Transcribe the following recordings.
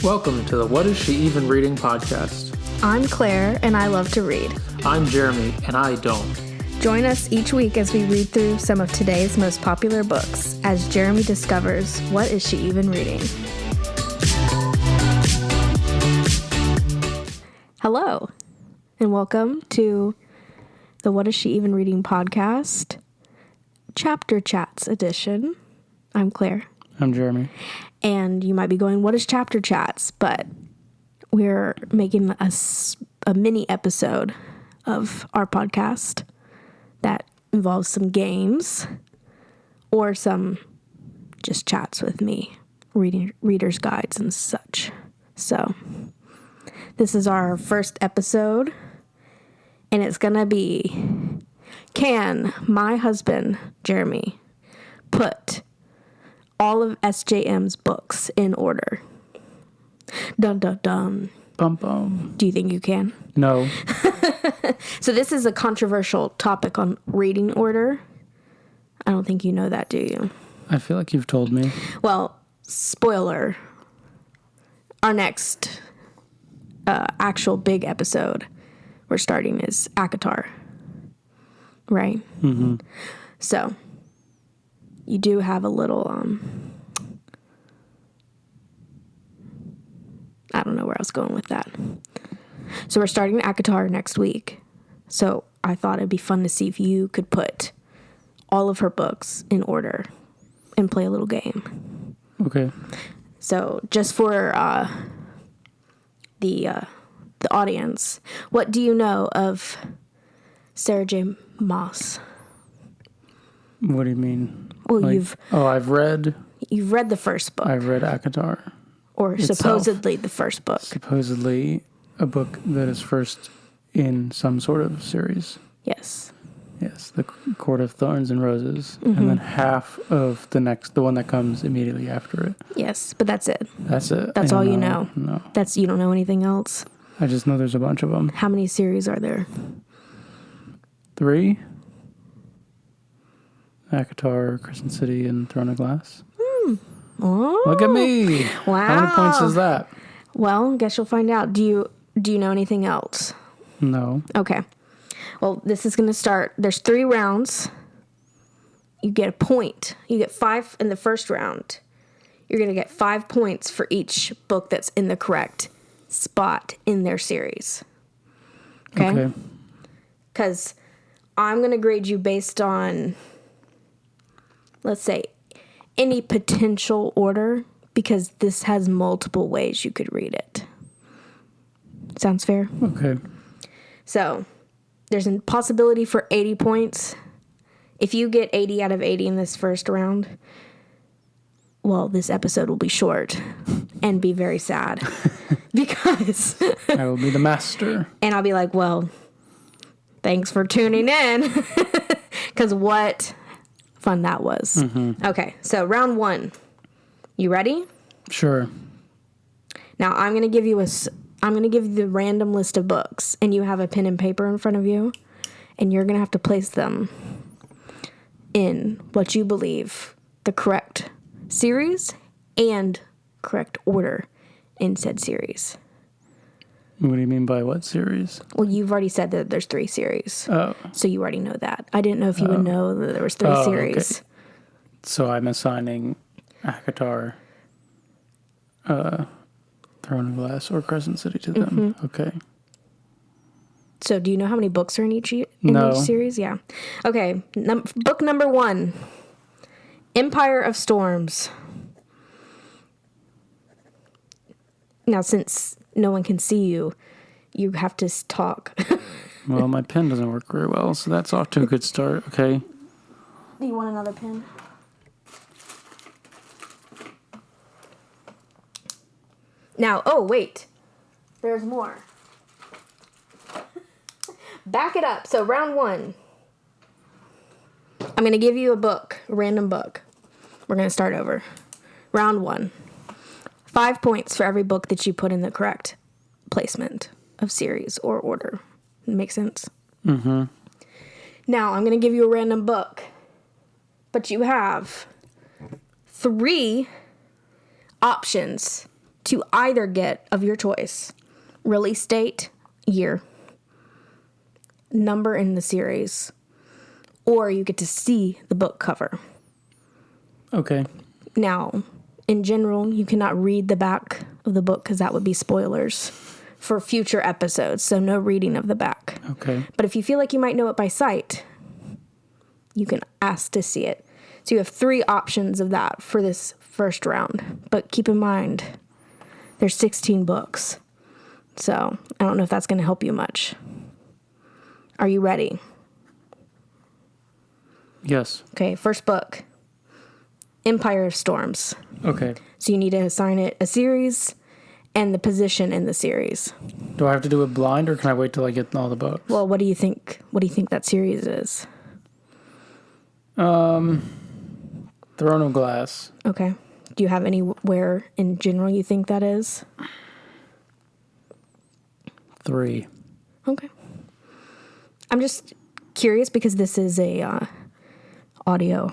Welcome to the What Is She Even Reading podcast. I'm Claire, and I love to read. I'm Jeremy, and I don't. Join us each week as we read through some of today's most popular books as Jeremy discovers what is she even reading. Hello, and welcome to the What Is She Even Reading podcast, Chapter Chats edition. I'm Claire. I'm Jeremy. And you might be going, what is Chapter Chats? But we're making a mini episode of our podcast that involves some games or some just chats with me, reading reader's guides and such. So this is our first episode, and it's going to be, can my husband, Jeremy, put all of SJM's books in order? Dun, dun, dun. Bum, bum. Do you think you can? No. So this is a controversial topic on reading order. I don't think you know that, do you? I feel like you've told me. Well, spoiler. Our next actual big episode we're starting is ACOTAR. Right? Mm-hmm. So you do have a little, I don't know where I was going with that. So we're starting ACOTAR next week. So I thought it'd be fun to see if you could put all of her books in order and play a little game. Okay. So just for the audience, what do you know of Sarah J. Maas? What do you mean? Well, I've read the first book. I've read ACOTAR. Or itself. supposedly the first book. Supposedly a book that is first in some sort of series. Yes. Yes, the Court of Thorns and Roses. Mm-hmm. And then half of the one that comes immediately after it. Yes, but that's it. That's it. That's all you know. No. You don't know anything else? I just know there's a bunch of them. How many series are there? 3. ACOTAR, Crescent City, and Throne of Glass. Oh, Look at me. Wow. How many points is that? Well, guess you'll find out. Do you know anything else? No. Okay. Well, this is going to start. There's 3 rounds. You get a point. You get 5 in the first round. You're going to get 5 points for each book that's in the correct spot in their series. Okay? Because I'm going to grade you based on, let's say, any potential order, because this has multiple ways you could read it. Sounds fair? Okay. So, there's a possibility for 80 points. If you get 80 out of 80 in this first round, well, this episode will be short and be very sad. Because I will be the master. And I'll be like, well, thanks for tuning in. Because what fun that was. Mm-hmm. Okay, so round 1. You ready? Sure. Now I'm gonna give you the random list of books, and you have a pen and paper in front of you, and you're gonna have to place them in what you believe the correct series and correct order in said series. What do you mean by what series? Well, you've already said that there's 3 series. Oh. So you already know that. I didn't know if you would know that there was 3 series. Okay. So I'm assigning ACOTAR, Throne of Glass, or Crescent City to them. Mm-hmm. Okay. So do you know how many books are in each No. series? Yeah. Okay. Book number 1, Empire of Storms. Now, since no one can see you, you have to talk. Well, my pen doesn't work very well, so that's off to a good start. Okay. Do you want another pen? Now, oh, wait. There's more. Back it up. So, round 1. I'm going to give you a book, a random book. We're going to start over. Round 1. 5 points for every book that you put in the correct placement of series or order. Make sense? Mm-hmm. Now, I'm going to give you a random book. But you have 3 options to either get, of your choice, release date, year, number in the series, or you get to see the book cover. Okay. Now, in general, you cannot read the back of the book because that would be spoilers for future episodes, so no reading of the back. Okay. But if you feel like you might know it by sight, you can ask to see it. So you have 3 options of that for this first round. But keep in mind, there's 16 books. So I don't know if that's going to help you much. Are you ready? Yes. Okay, first book, Empire of Storms. Okay. So you need to assign it a series and the position in the series. Do I have to do it blind, or can I wait till I get all the books? Well, what do you think? What do you think that series is? Throne of Glass. Okay. Do you have anywhere in general you think that is? 3. Okay. I'm just curious because this is a audio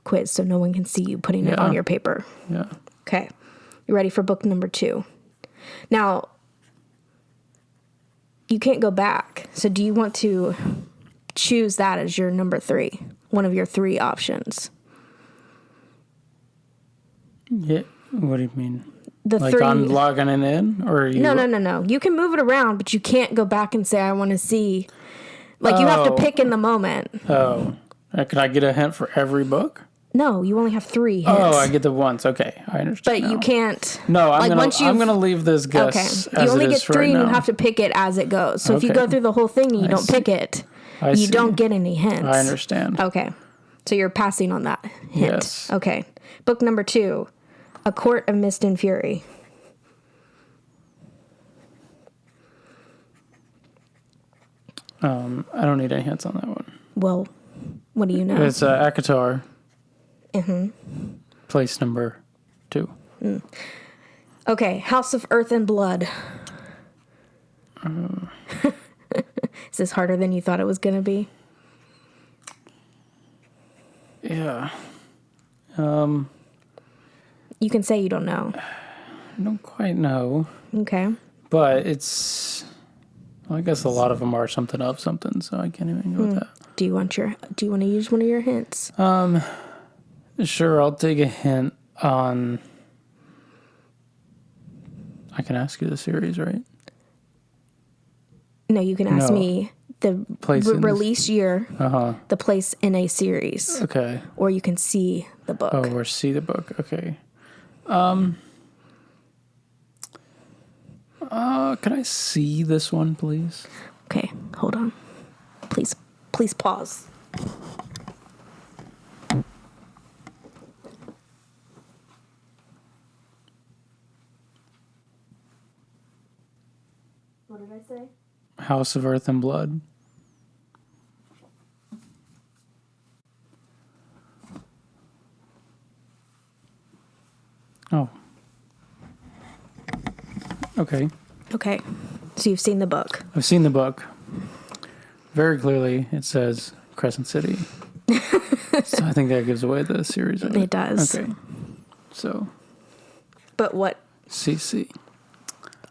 quiz, so no one can see you putting it on your paper. Yeah. Okay. You ready for book number 2? Now, you can't go back. So do you want to choose that as your number 3? One of your 3 options? Yeah. What do you mean? The Like 3. on logging it in, or you? No. You can move it around, but you can't go back and say, I want to see. Like, you have to pick in the moment. Oh. Can I get a hint for every book? No, you only have 3 hints. Oh, I get the once. Okay, I understand. But now. you can't. No, like, I'm gonna leave this guess Okay. as You only it get is for 3 right and you now. have to pick it as it goes. So if you Okay. go through the whole thing and you don't see. pick it, I you see. don't get any hints. I understand. Okay. So you're passing on that hint. Yes. Okay. Book number 2, A Court of Mist and Fury. I don't need any hints on that one. Well, what do you know? It's ACOTAR. Mm-hmm. Place number 2. Okay. House of Earth and Blood. Is this harder than you thought it was going to be? Yeah. You can say you don't know. I don't quite know, Okay. but it's. Well, I guess a lot of them are something of something, so I can't even go with that. Do you want to use one of your hints? Sure, I'll take a hint on. I can ask you the series, right? No, you can ask No. me the Place in this- release year, Uh-huh. the place in a series, Okay. or you can see the book. Oh, or see the book. Okay. Can I see this one, please? Okay, hold on. Please pause. What did I say? House of Earth and Blood. Oh. Okay. Okay, so you've seen the book. I've seen the book. Very clearly, it says Crescent City. So I think that gives away the series. Of It does. Okay. So, But what? CC.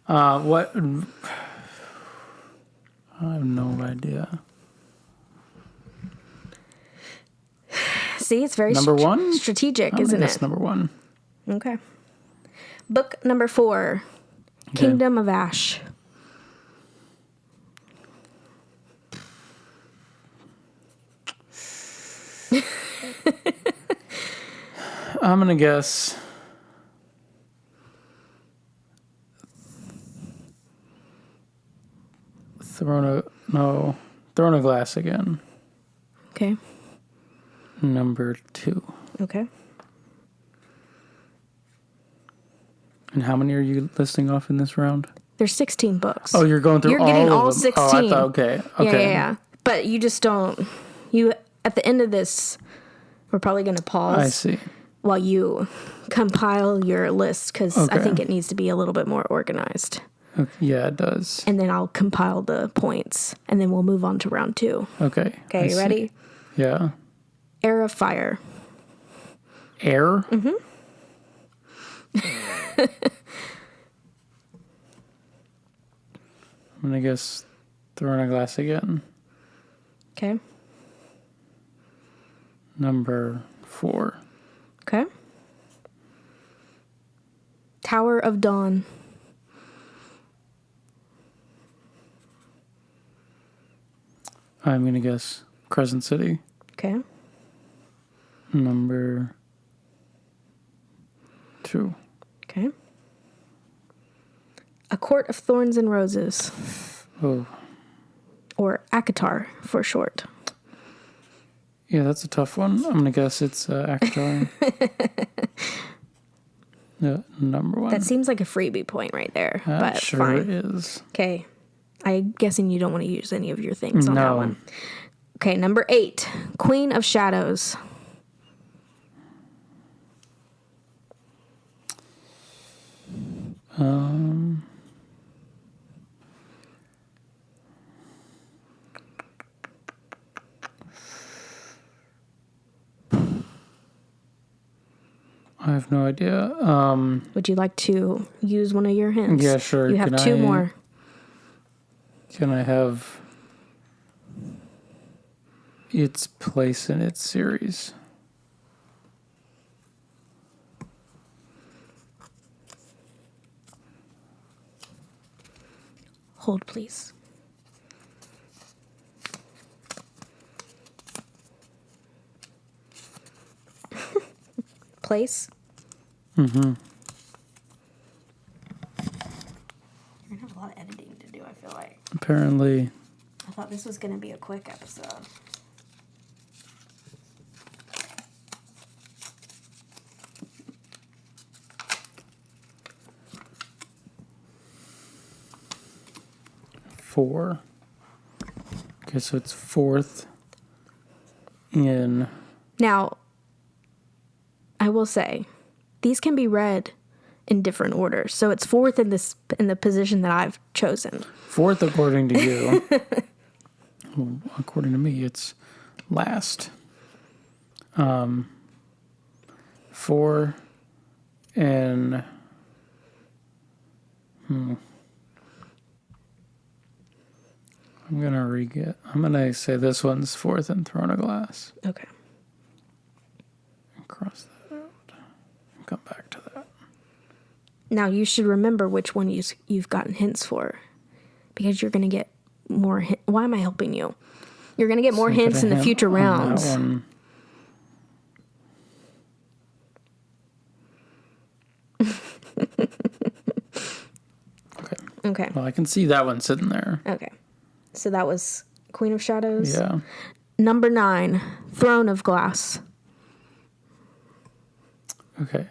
What? I have no idea. See, it's very Number 1? strategic, I'm gonna isn't guess it? number 1. Okay. Book number 4, Kingdom of Ash. I'm gonna guess Throne of Glass again. Okay. Number 2. Okay. And how many are you listing off in this round? There's 16 books. Oh, you're going through You're all getting of all them. 16. Oh, I thought, okay. Yeah. But you just don't. You at the end of this, we're probably going to pause I see. while you compile your list because I Okay. think it needs to be a little bit more organized. Okay. Yeah, it does. And then I'll compile the points, and then we'll move on to round 2. Okay. Okay, I you see. ready? Yeah. Heir of Fire. Air? Mm-hmm. I'm going to guess Throne of Glass again. Okay. Number 4. Okay. Tower of Dawn. I'm going to guess Crescent City. Okay. Number 2. Okay. A Court of Thorns and Roses. Oh, Or ACOTAR for short. yeah, that's a tough one. I'm going to guess it's ACOTAR. Yeah, number 1. That seems like a freebie point right there. That but sure fine. is. Okay. I'm guessing you don't want to use any of your things on that No. one. Okay, number 8. Queen of Shadows. I have no idea. Would you like to use one of your hints? Yeah, sure. You have Can 2 I- more. Can I have its place in its series? Hold, please. Place? Mm-hmm. You're going to have a lot of editing to do, I feel like. Apparently, I thought this was going to be a quick episode. four. Okay, so it's 4th in... Now, I will say, these can be read in different orders. So it's 4th in the position that I've chosen. 4th according to you. Well, according to me, it's last. 4 and... I'm gonna say this one's 4th in Throne of Glass. Okay. And cross that out. And come back to that. Now you should remember which one you've gotten hints for, because you're going to get more. Why am I helping you? You're going to get more So I hints put a in the hint future on rounds. That one. Okay. Okay. Well, I can see that one sitting there. Okay. So that was Queen of Shadows. Yeah. Number 9, Throne of Glass. Okay.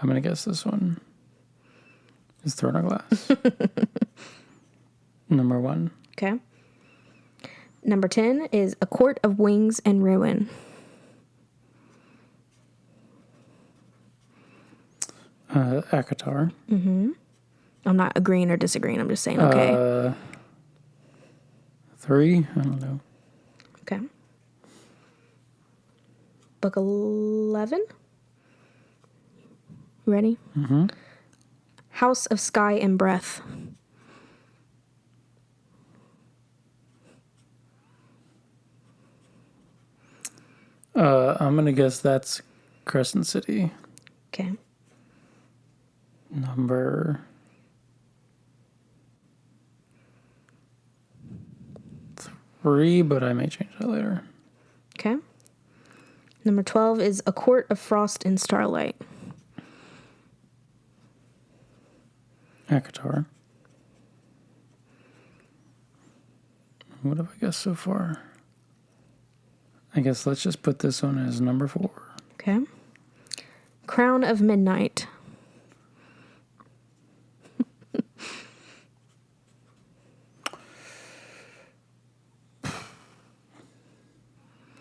I'm gonna guess this one is Throne of Glass. Number 1. Okay. Number 10 is A Court of Wings and Ruin. ACOTAR. I'm not agreeing or disagreeing. I'm just saying, okay. 3. I don't know. Okay. Book 11. Ready? Mm-hmm. House of Sky and Breath. I'm gonna guess that's Crescent City. Okay. Number 3, but I may change that later. Okay. Number 12 is A Court of Frost and Starlight. ACOTAR. What have I guessed so far? I guess let's just put this one as number 4. Okay. Crown of Midnight.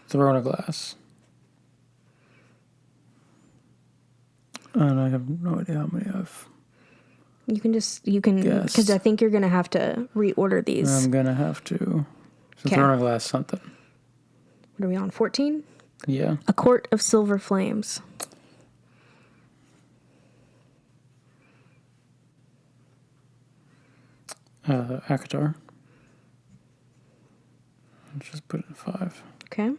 Throne of Glass. And I have no idea how many I've... You can, Yes. because I think you're going to have to reorder these. I'm gonna have to. So Okay. Throne of Glass something. What are we on, 14? Yeah. A Court of Silver Flames. ACOTAR. I'll just put it at 5. Okay.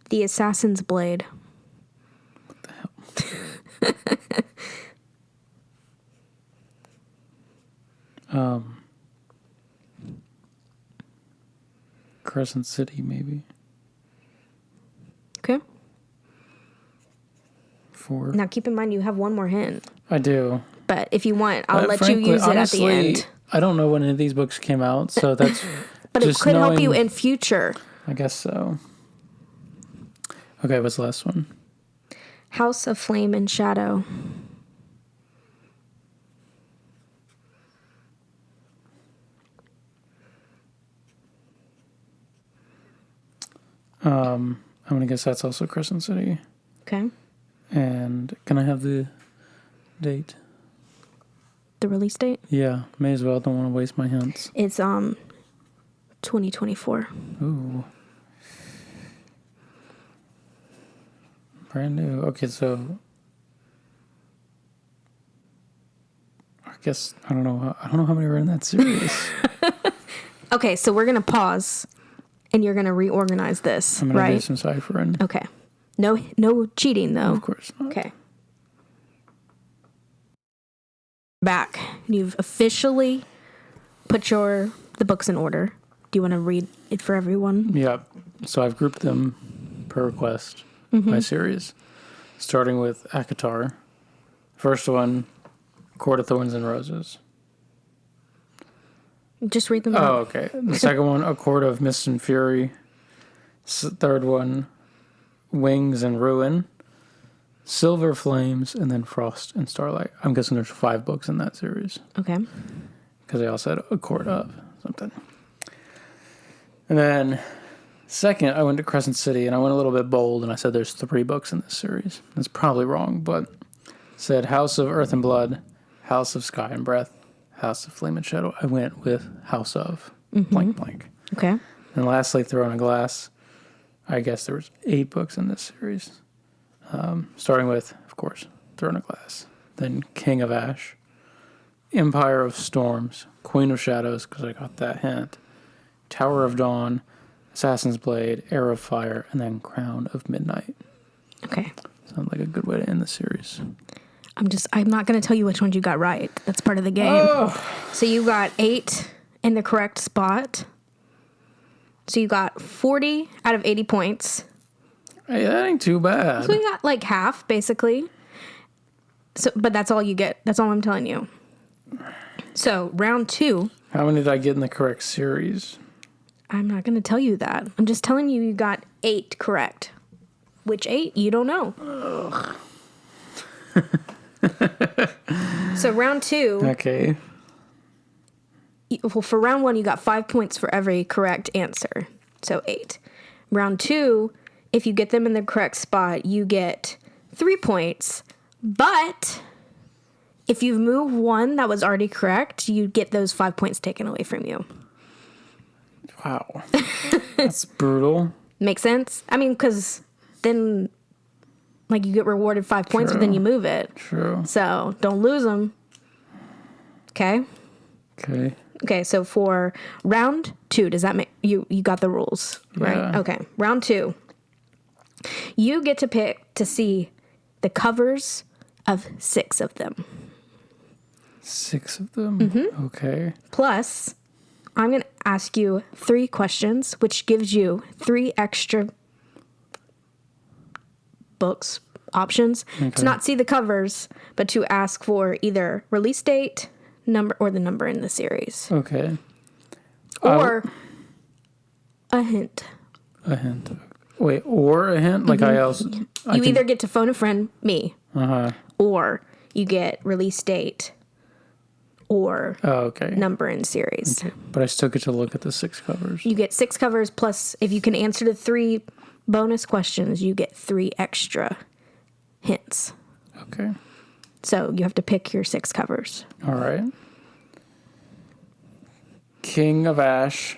The Assassin's Blade. What the hell? Crescent City, maybe. Okay. 4. Now keep in mind you have one more hint. I do. But if you want, I'll let Frankly, you use it honestly, at the end. I don't know when any of these books came out, so that's But it could help you in future. I guess so. Okay, what's the last one? House of Flame and Shadow. I'm going to guess that's also Crescent City. Okay. And can I have the date? The release date? Yeah, may as well. Don't want to waste my hints. It's 2024. Ooh. Brand new. Okay, so I guess I don't know how many were in that series. Okay, so we're going to pause and you're going to reorganize this, I'm going to do right? some ciphering. Okay. No cheating though. Of course not. Okay. Back. You've officially put the books in order. Do you want to read it for everyone? Yeah. So I've grouped them per request by series, starting with ACOTAR. First one, Court of Thorns and Roses. Just read them Oh, out. okay. The second one, A Court of Mist and Fury. Third one, Wings and Ruin. Silver Flames, and then Frost and Starlight. I'm guessing there's 5 books in that series. Okay. Because they all said A Court of something. And then second, I went to Crescent City, and I went a little bit bold, and I said there's 3 books in this series. That's probably wrong, but said House of Earth and Blood, House of Sky and Breath, House of Flame and Shadow. I went with House of blank blank. Okay. And lastly, Throne of Glass. I guess there was 8 books in this series. Starting with, of course, Throne of Glass. Then King of Ash, Empire of Storms, Queen of Shadows, because I got that hint, Tower of Dawn, Assassin's Blade, Heir of Fire, and then Crown of Midnight. Okay. Sounds like a good way to end the series. I'm not going to tell you which ones you got right. That's part of the game. Oh. So you got 8 in the correct spot. So you got 40 out of 80 points. Hey, that ain't too bad. So you got like half, basically. So, but that's all you get. That's all I'm telling you. So round 2. How many did I get in the correct series? I'm not going to tell you that. I'm just telling you got 8 correct. Which 8? You don't know. So round 2. Okay. Well, for round 1, you got 5 points for every correct answer. So 8. Round 2, if you get them in the correct spot, you get 3 points. But if you move one that was already correct, you get those 5 points taken away from you. Wow. That's brutal. Make sense? I mean, because then, like, you get rewarded 5 points, but then you move it. True. So don't lose them. Okay? Okay. Okay, so for round 2, does that make you got the rules, right? Yeah. Okay, round 2. You get to pick to see the covers of 6 of them. 6 of them? Okay. Plus, I'm going to ask you 3 questions, which gives you 3 extra books options to not see the covers, but to ask for either release date, number, or the number in the series. Okay. Or a hint. A hint. Wait, or a hint? Like I also... You either get to phone a friend, me, Uh-huh. or you get release date or Oh, okay. number in series. Okay. But I still get to look at the 6 covers. You get 6 covers, plus if you can answer the 3 bonus questions, you get 3 extra hints. Okay. So you have to pick your 6 covers. All right. King of Ash.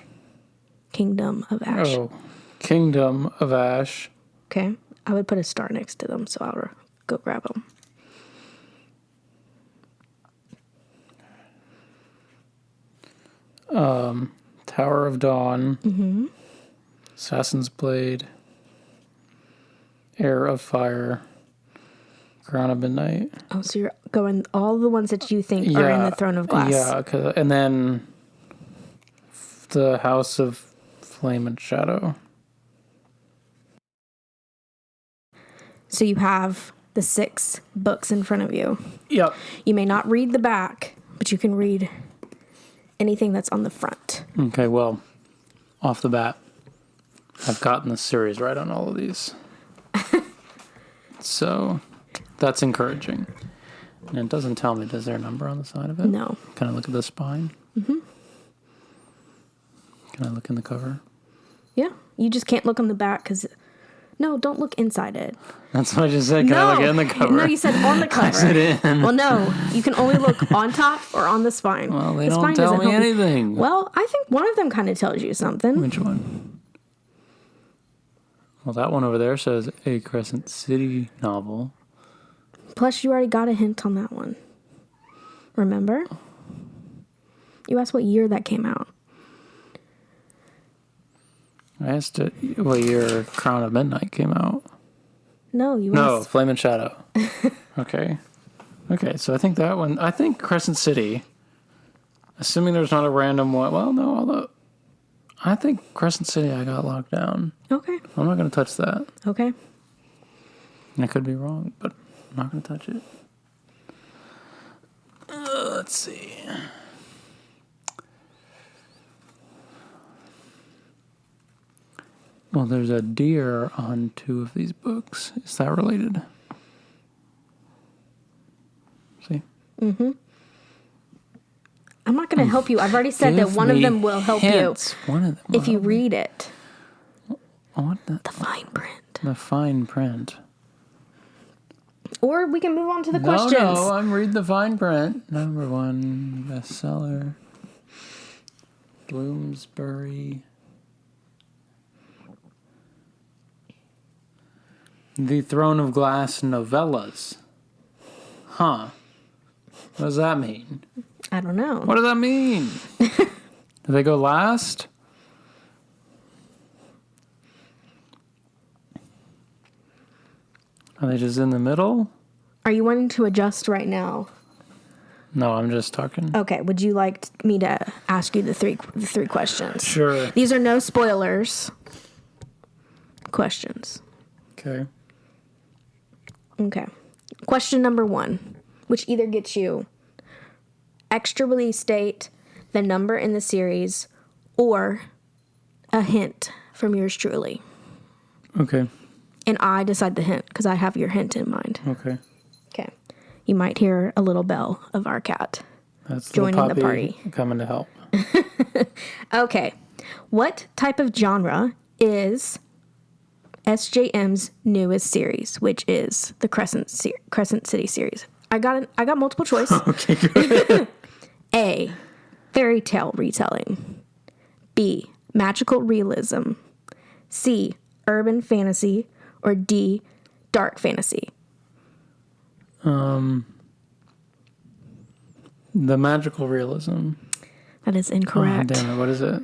Kingdom of Ash. Oh. Kingdom of Ash. Okay. I would put a star next to them, so I'll go grab them. Tower of Dawn, Assassin's Blade, Heir of Fire, Crown of Midnight. Oh, so you're going all the ones that you think are in the Throne of Glass. Yeah, and then the House of Flame and Shadow. So you have the 6 books in front of you. Yep. You may not read the back, but you can read anything that's on the front. Okay, well, off the bat, I've gotten the series right on all of these. So that's encouraging. And it doesn't tell me, is there a number on the side of it? No. Can I look at the spine? Mm-hmm. Can I look in the cover? Yeah. You just can't look on the back because... No, don't look inside it. That's what I just said. Can I look in the cover? No, you said on the cover. I said in. Well, no. You can only look on top or on the spine. Well, they don't tell me anything. Well, I think one of them kind of tells you something. Which one? Well, that one over there says a Crescent City novel. Plus, you already got a hint on that one. Remember? You asked what year that came out. I asked it what year Crown of Midnight came out. No, you No, asked... Flame and Shadow. Okay, so I think that one... I think Crescent City, assuming there's not a random one... Well, no, although... I think Crescent City I got locked down. Okay. I'm not going to touch that. Okay. I could be wrong, but I'm not going to touch it. Let's see. Well, there's a deer on 2 of these books. Is that related? See? Mm-hmm. I'm not going to help you. I've already said that one of them will help hints. you. One of them. If you read it. What the fine print. The fine print. Or we can move on to the questions. No, I'm reading the fine print. Number 1 bestseller. Bloomsbury. The Throne of Glass novellas. Huh. What does that mean? I don't know. What does that mean? Do they go last? Are they just in the middle? Are you wanting to adjust right now? No, I'm just talking. Okay. Would you like me to ask you the three questions? Sure. These are no spoilers. Questions. Okay. Okay. Question number 1, which either gets you extra release date, the number in the series, or a hint from yours truly. Okay. And I decide the hint because I have your hint in mind. Okay. Okay. You might hear a little bell of our cat. That's joining the party. Coming to help. Okay. What type of genre is SJM's newest series, which is the Crescent City series? I got multiple choice. Okay, good. A, fairy tale retelling. B, magical realism. C, urban fantasy. Or D, dark fantasy. The magical realism. That is incorrect. Oh, damn it, what is it?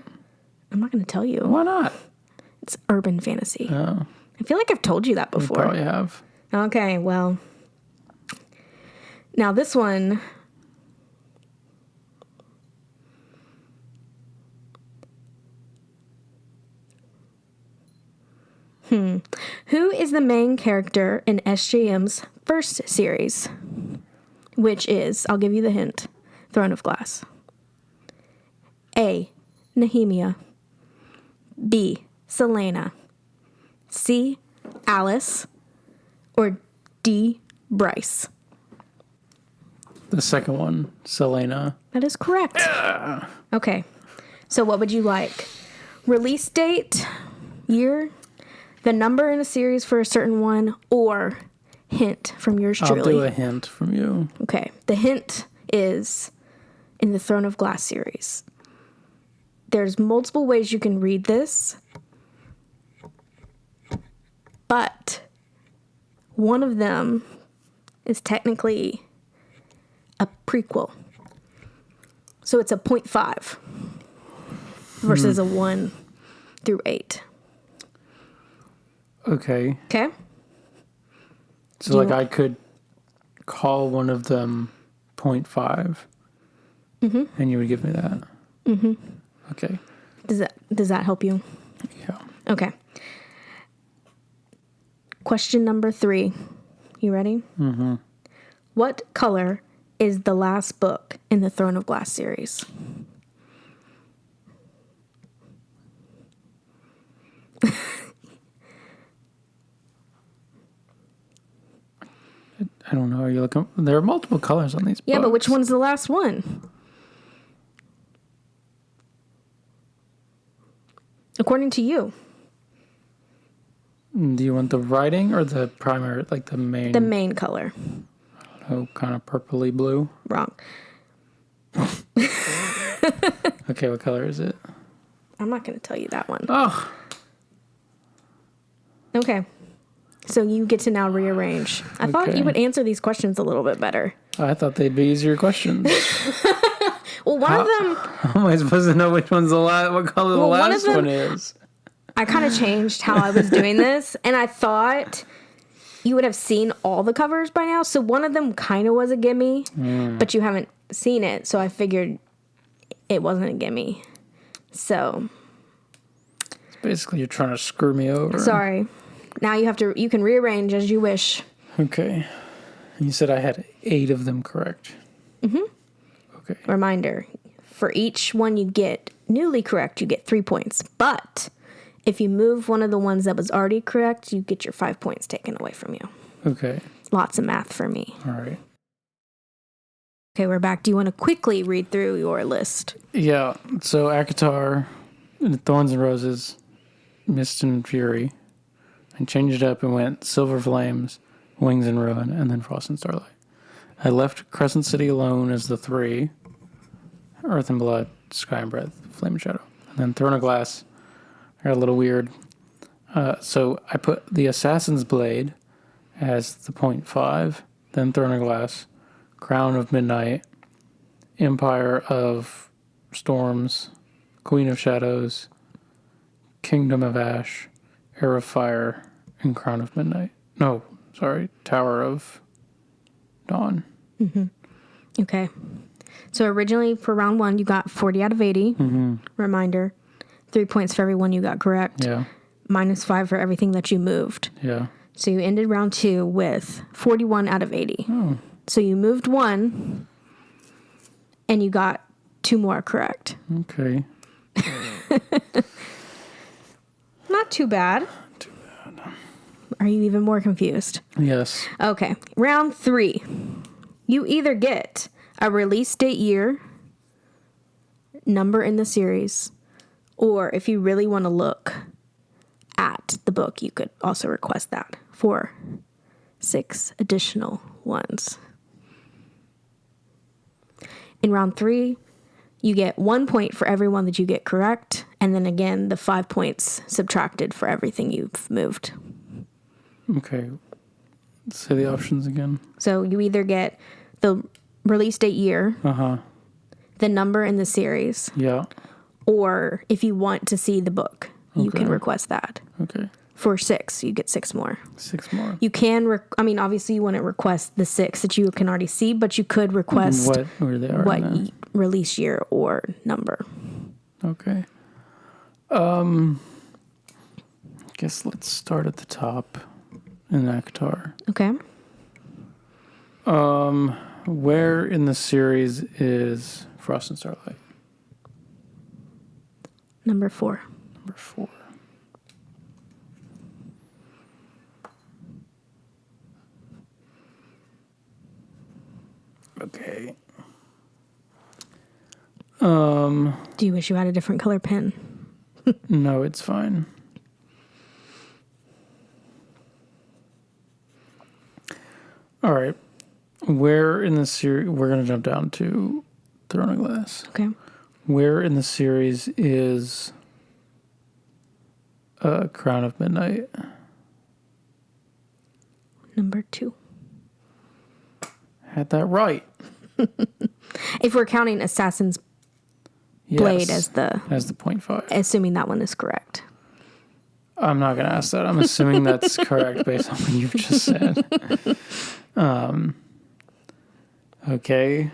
I'm not going to tell you. Why not? It's urban fantasy. Oh. I feel like I've told you that You before. probably have. Okay, well. Now this one. Who is the main character in SJM's first series? Which is, I'll give you the hint, Throne of Glass. A, Nehemia. B, Selena. C, Alice. Or D, Bryce. The second one, Selena. That is correct. Yeah. Okay. So what would you like? Release date, year, the number in a series for a certain one, or hint from yours truly? I'll do a hint from you. Okay. The hint is in the Throne of Glass series. There's multiple ways you can read this, but one of them is technically a prequel. So it's a 0.5. versus a 1 through 8. Okay. Okay? So, like, I could call one of them 0.5, and you would give me that? Mm-hmm. Okay. Does that help you? Yeah. Okay. Question number 3. You ready? Mm-hmm. What color is the last book in the Throne of Glass series? I don't know. Are you looking? There are multiple colors on these books. Yeah, but which one's the last one? According to you. Do you want the writing or the primary, like the main? The main color. Oh, kind of purpley blue. Wrong. Okay, what color is it? I'm not going to tell you that one. Oh, Okay. So you get to now rearrange. I thought Okay. you would answer these questions a little bit better. I thought they'd be easier questions. Well, one of them, How am I supposed to know which one's the last? What color Well, the one of last them- one is? I kind of changed how I was doing this, and I thought you would have seen all the covers by now. So one of them kind of was a gimme, but you haven't seen it. So I figured it wasn't a gimme. So Basically, you're trying to screw me over. sorry. Now you can rearrange as you wish. Okay. You said I had 8 of them correct. Mm-hmm. Okay. Reminder, for each one you get newly correct, you get 3 points. But if you move one of the ones that was already correct, you get your 5 points taken away from you. Okay. Lots of math for me. All right. Okay, we're back. Do you want to quickly read through your list? Yeah. So ACOTAR, Thorns and Roses, Mist and Fury, and changed it up and went Silver Flames, Wings and Ruin, and then Frost and Starlight. I left Crescent City alone as the 3, Earth and Blood, Sky and Breath, Flame and Shadow. And then Throne of Glass, I got a little weird. So I put the Assassin's Blade as the 0.5, then Throne of Glass, Crown of Midnight, Empire of Storms, Queen of Shadows, Kingdom of Ash, Heir of Fire, and Crown of Midnight. No, sorry, Tower of Dawn. Okay. So originally for round 1, you got 40 out of 80. Reminder, 3 points for every one you got correct. Yeah, -5 for everything that you moved. yeah. So you ended round 2 with 41 out of 80. So you moved 1, and you got 2 more correct. Okay. Not too bad. Are you even more confused? Yes. Okay. Round 3. You either get a release date year, number in the series, or if you really want to look at the book, you could also request that for 6 additional ones. In round 3, you get 1 point for every one that you get correct, and then again, the 5 points subtracted for everything you've moved. Okay. Say the options again. So you either get the release date year, Uh-huh. the number in the series, Yeah. or if you want to see the book, you can Okay. request that. Okay. For 6, you get 6 more. 6 more. You can, obviously you wouldn't request the 6 that you can already see, but you could request What where they are what in release year or number. that. Okay. Guess let's start at the top in ACOTAR. Okay. Where in the series is Frost and Starlight? Number 4. Number 4. Okay. Do you wish you had a different color pen? No, it's fine. All right. Where in the series, we're going to jump down to Throne of Glass. Okay. Where in the series is Crown of Midnight? Number 2. Had that right. If we're counting Assassin's blade Yes, as the 0.5. assuming that one is correct. I'm not going to ask that. I'm assuming that's correct based on what you've just said. Okay.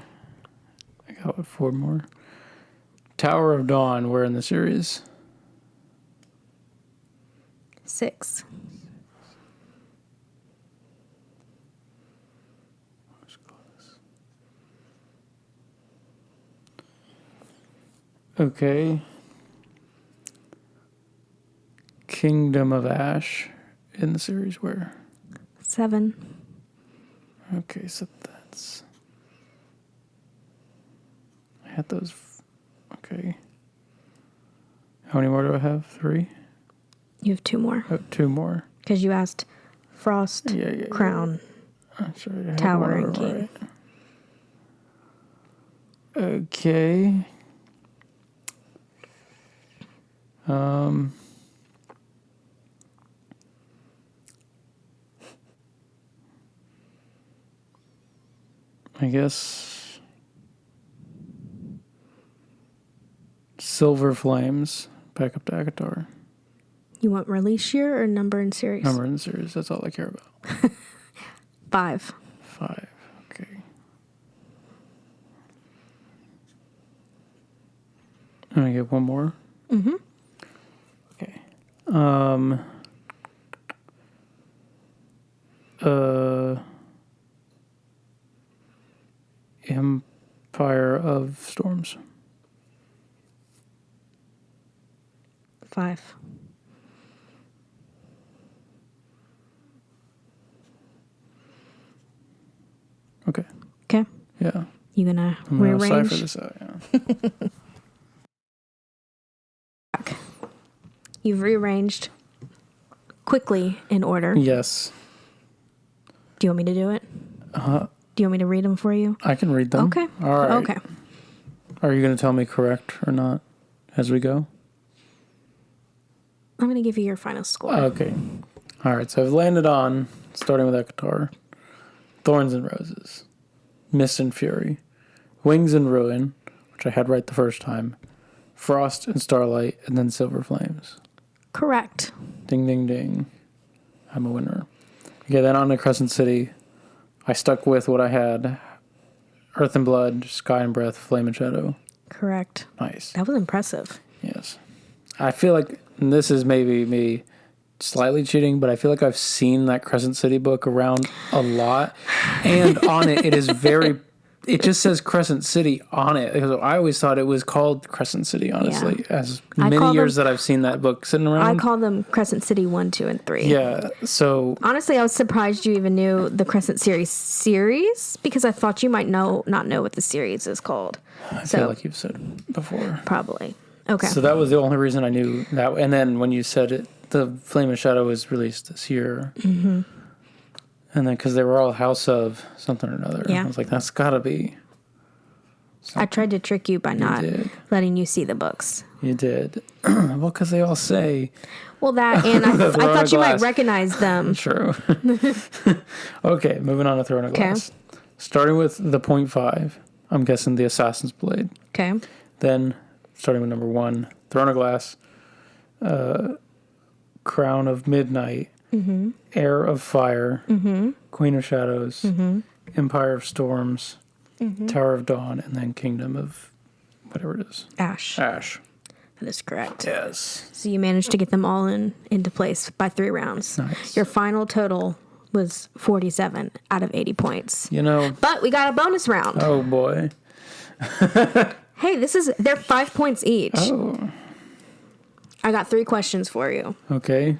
I got 4 more. Tower of Dawn, where in the series? 6. Okay. Kingdom of Ash in the series where? 7. Okay, so that's... I had those... Okay. How many more do I have? 3? You have 2 more. Oh, 2 more. Because you asked Frost, Yeah. Crown, I'm sorry, I had Tower, one and of them King. right. Okay. I guess Silver Flames, back up to ACOTAR. You want release year or number in series? Number in the series, that's all I care about. 5. 5, okay. I'm gonna get one more. Mm-hmm. Okay. Empire of Storms. 5. Okay. Okay. Yeah. You gonna I'm gonna rearrange? cipher this out. Yeah. You've rearranged quickly in order. Yes. Do you want me to do it? Do you want me to read them for you? I can read them. Okay. All right. Okay. Are you going to tell me correct or not as we go? I'm going to give you your final score. Okay. All right. So I've landed on, starting with ACOTAR, Thorns and Roses, Mist and Fury, Wings and Ruin, which I had right the first time, Frost and Starlight, and then Silver Flames. Correct. Ding, ding, ding. I'm a winner. Okay, then on to Crescent City. I stuck with what I had. Earth and Blood, Sky and Breath, Flame and Shadow. Correct. Nice. That was impressive. Yes. I feel like, and this is maybe me slightly cheating, but I feel like I've seen that Crescent City book around a lot. And on it, it is very... It just says Crescent City on it. Because I always thought it was called Crescent City, honestly. Yeah. As many years that I've seen that book sitting around. I call them Crescent City 1, 2, and 3. Yeah, so... Honestly, I was surprised you even knew the Crescent series because I thought you might not know what the series is called. I feel like you've said it before. Probably. Okay. So that was the only reason I knew that. And then when you said it, the Flame and Shadow was released this year. Mm-hmm. And then because they were all House of something or another. Yeah. I was like, that's got to be... I tried to trick you by not letting you see the books. You did. Well, because they all say... Well, that, and I thought you might recognize them. True. Okay, moving on to Throne of Glass. Starting with the 0.5, I'm guessing the Assassin's Blade. Okay. Then, starting with number 1, Throne of Glass, Crown of Midnight, Heir of Fire, Queen of Shadows, Empire of Storms, Tower of Dawn, and then Kingdom of whatever it is. Ash. That is correct. Yes. So you managed to get them all into place by 3 rounds. Nice. Your final total was 47 out of 80 points. You know... But we got a bonus round. Oh, boy. Hey, they're 5 points each. Oh. I got 3 questions for you. Okay.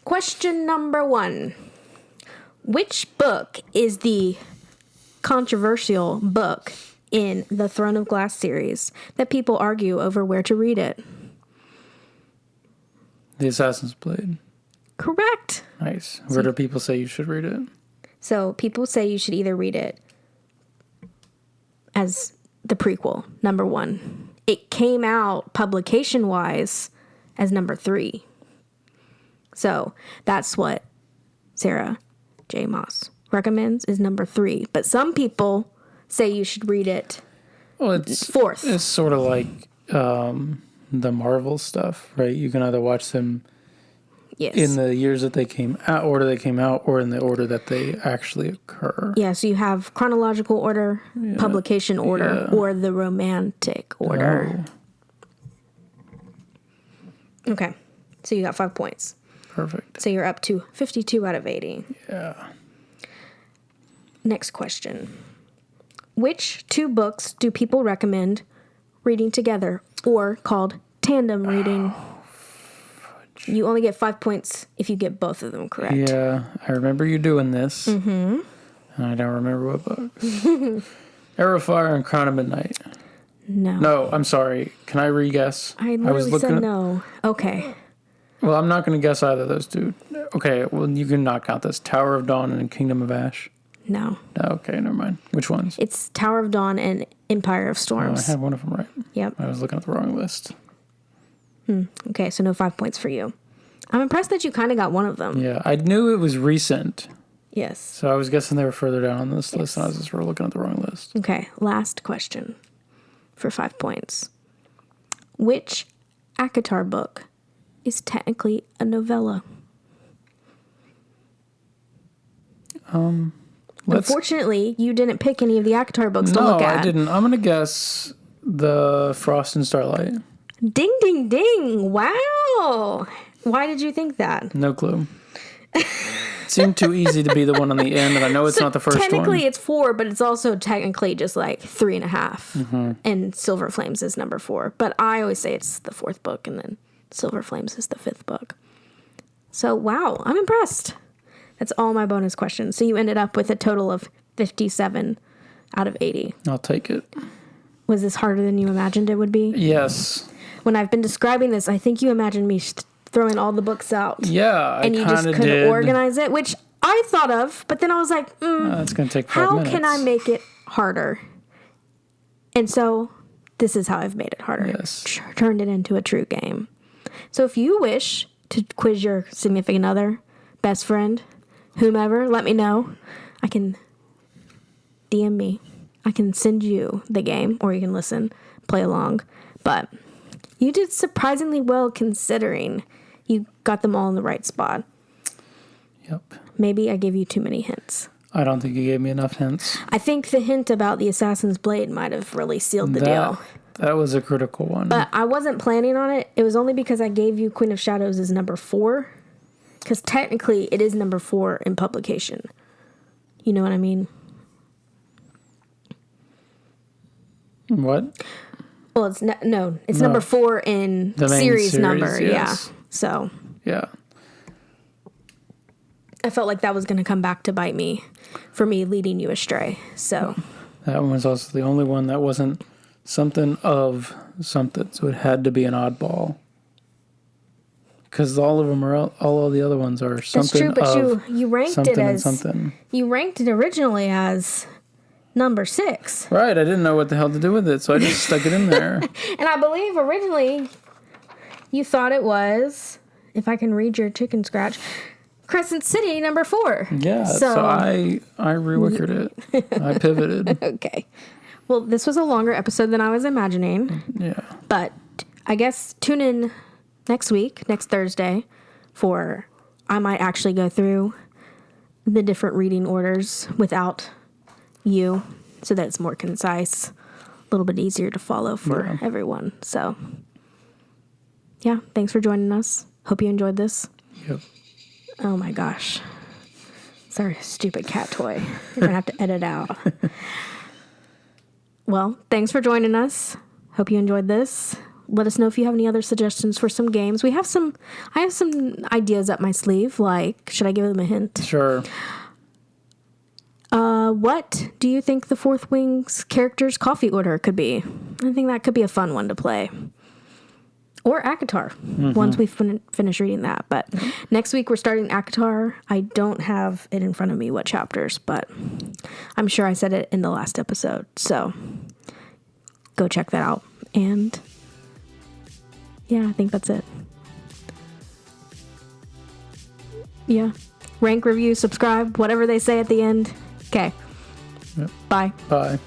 Question number 1. Which book is the controversial book in the Throne of Glass series that people argue over where to read it? The Assassin's Blade. Correct. Nice. Where do people say you should read it? So people say you should either read it as the prequel, number 1. It came out publication-wise as number 3. So that's what Sarah J. Maas recommends is number 3. But some people say you should read it Well, it's 4th. It's sort of like the Marvel stuff, right? You can either watch them Yes. in the years that they came out, order they came out, or in the order that they actually occur. Yeah, so you have chronological order, publication order, or the romantic order. Okay, so you got 5 points. Perfect. So you're up to 52 out of 80. Yeah. Next question. Which 2 books do people recommend reading together or called tandem reading? You only get 5 points if you get both of them correct. Yeah, I remember you doing this. Mm-hmm. And I don't remember what books. Arrow of Fire and Crown of Midnight. No. No, I'm sorry. Can I re-guess? I literally said no. Okay. Well, I'm not going to guess either of those two. Okay, well, you can not count this. Tower of Dawn and Kingdom of Ash. No. No, okay, never mind. Which ones? It's Tower of Dawn and Empire of Oh, I Storms. had one of them right. Yep. I was looking at the wrong list. Okay, so no 5 points for you. I'm impressed that you kind of got one of them. Yeah, I knew it was recent, Yes. so I was guessing they were further down on this list, and I was just looking at the wrong list. Okay, last question for 5 points. Which ACOTAR book is technically a novella? Unfortunately, you didn't pick any of the ACOTAR books to look at. No, I didn't. I'm going to guess the Frost and Starlight. Ding, ding, ding. Wow. Why did you think that? No clue. It seemed too easy to be the one on the end, and I know it's not the first one. Technically, it's 4, but it's also technically just like 3.5. Mm-hmm. And Silver Flames is number 4. But I always say it's the 4th book, and then Silver Flames is the 5th book. So, wow, I'm impressed. That's all my bonus questions. So you ended up with a total of 57 out of 80. I'll take it. Was this harder than you imagined it would be? Yes. When I've been describing this, I think you imagined me throwing all the books out. Yeah, and you just couldn't organize it, which I thought of, but then I was like, It's going to take 5 minutes. How can I make it harder? And so this is how I've made it harder. Yes. Turned it into a true game. So if you wish to quiz your significant other, best friend, whomever, let me know. I can DM me. I can send you the game, or you can listen, play along. But you did surprisingly well considering you got them all in the right spot. Yep. Maybe I gave you too many hints. I don't think you gave me enough hints. I think the hint about the Assassin's Blade might have really sealed the deal. That was a critical one. But I wasn't planning on it. It was only because I gave you Queen of Shadows as number 4. Because technically it is number 4 in publication. You know what I mean? What? Well, it's it's number 4 in the main series number. Yes. Yeah. So Yeah. I felt like that was going to come back to bite me for me leading you astray. So That one was also the only one that wasn't something of something, so it had to be an oddball. Because all of them are all of the other ones are something. That's true, but of you ranked something it and as something. You ranked it originally as number 6. Right, I didn't know what the hell to do with it, so I just stuck it in there. And I believe originally you thought it was, if I can read your chicken scratch, Crescent City number 4. Yeah, so I re-wickered it. I pivoted. Okay. Well, this was a longer episode than I was imagining. Yeah. But I guess tune in next week, next Thursday, for I might actually go through the different reading orders without you so that it's more concise, a little bit easier to follow for everyone. So, yeah, thanks for joining us. Hope you enjoyed this. Yep. Oh my gosh. It's our stupid cat toy. You're going to have to edit out. Well, thanks for joining us. Hope you enjoyed this. Let us know if you have any other suggestions for some games. I have some ideas up my sleeve, like, should I give them a hint? Sure. What do you think the Fourth Wing's character's coffee order could be? I think that could be a fun one to play. Or ACOTAR, once we finish reading that. But next week we're starting ACOTAR. I don't have it in front of me what chapters, but I'm sure I said it in the last episode. So go check that out. And yeah, I think that's it. Yeah. Rank, review, subscribe, whatever they say at the end. Okay. Yep. Bye. Bye.